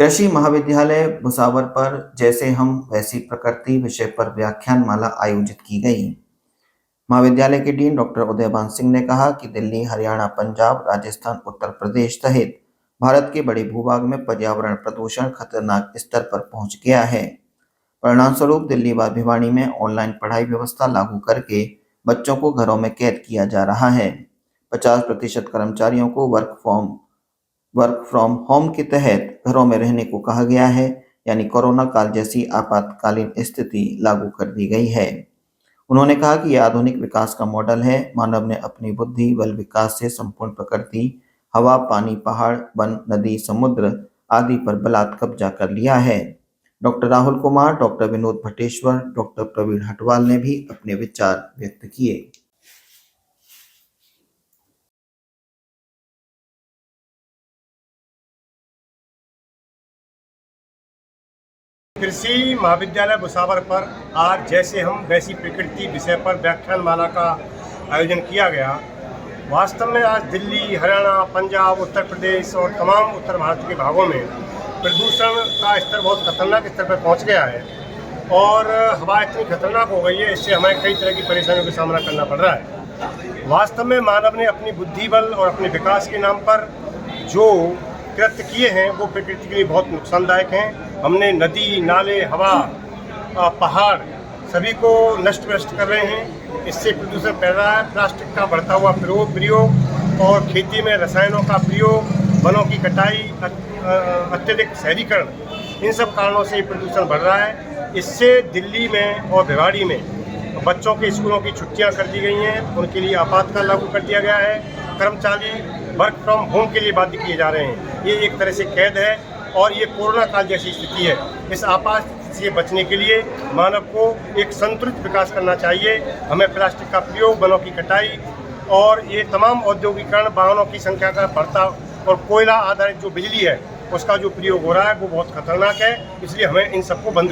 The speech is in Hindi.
कृषि महाविद्यालय भुसावर पर जैसे हम वैसी प्रकृति विषय पर व्याख्यानमाला आयोजित की गई। महाविद्यालय के डीन डॉक्टर उदयभान सिंह ने कहा कि दिल्ली, हरियाणा, पंजाब, राजस्थान, उत्तर प्रदेश सहित भारत के बड़े भूभाग में पर्यावरण प्रदूषण खतरनाक स्तर पर पहुंच गया है। परिणाम स्वरूप दिल्ली व भिवानी में ऑनलाइन पढ़ाई व्यवस्था लागू करके बच्चों को घरों में कैद किया जा रहा है। 50% कर्मचारियों को वर्क फ्रॉम होम के तहत घरों में रहने को कहा गया है, यानी कोरोना काल जैसी आपातकालीन स्थिति लागू कर दी गई है। उन्होंने कहा कि यह आधुनिक विकास का मॉडल है। मानव ने अपनी बुद्धि बल विकास से संपूर्ण प्रकृति, हवा, पानी, पहाड़, वन, नदी, समुद्र आदि पर बलात् कब्जा कर लिया है। Doctor Rahul Kumar, doctor Vinod Bhatteshwar, doctor Praveen Hatwal ने भी अपने विचार व्यक्त किए। कृषि महाविद्यालय भुसावर पर आज जैसे हम वैसी प्रकृति विषय पर व्याख्यानमाला का आयोजन किया गया। वास्तव में आज दिल्ली, हरियाणा, पंजाब, उत्तर प्रदेश और तमाम उत्तर भारत के भागों में प्रदूषण का स्तर बहुत खतरनाक स्तर पर पहुंच गया है और हवा इतनी खतरनाक हो गई है, इससे हमें कई तरह की परेशानियों का सामना करना पड़ रहा है। वास्तव में मानव ने अपनी बुद्धि बल और अपने विकास के नाम पर जो कृत्य किए हैं वो प्रकृति के लिए बहुत नुकसानदायक हैं। हमने नदी, नाले, हवा, पहाड़ सभी को नष्ट कर रहे हैं। इससे प्रदूषण फैल रहा है। प्लास्टिक का बढ़ता हुआ प्रयोग और खेती में रसायनों का प्रयोग, वनों की कटाई, अत्यधिक शहरीकरण, इन सब कारणों से प्रदूषण बढ़ रहा है। इससे दिल्ली में और भिवाड़ी में बच्चों के स्कूलों की छुट्टियां कर दी गई हैं, उनके लिए आपातकाल लागू कर दिया गया है। कर्मचारी वर्क फ्रॉम होम के लिए बाध्य किए जा रहे हैं। ये एक तरह से कैद है और ये कोरोना काल जैसी स्थिति है। इस आपात से बचने के लिए मानव को एक संतुलित विकास करना चाहिए। हमें प्लास्टिक का प्रयोग, वनों की कटाई और ये तमाम औद्योगिकरण, वाहनों की संख्या का बढ़ता और कोयला आधारित जो बिजली है उसका जो प्रयोग हो रहा है वो बहुत खतरनाक है। इसलिए हमें इन सबको बंद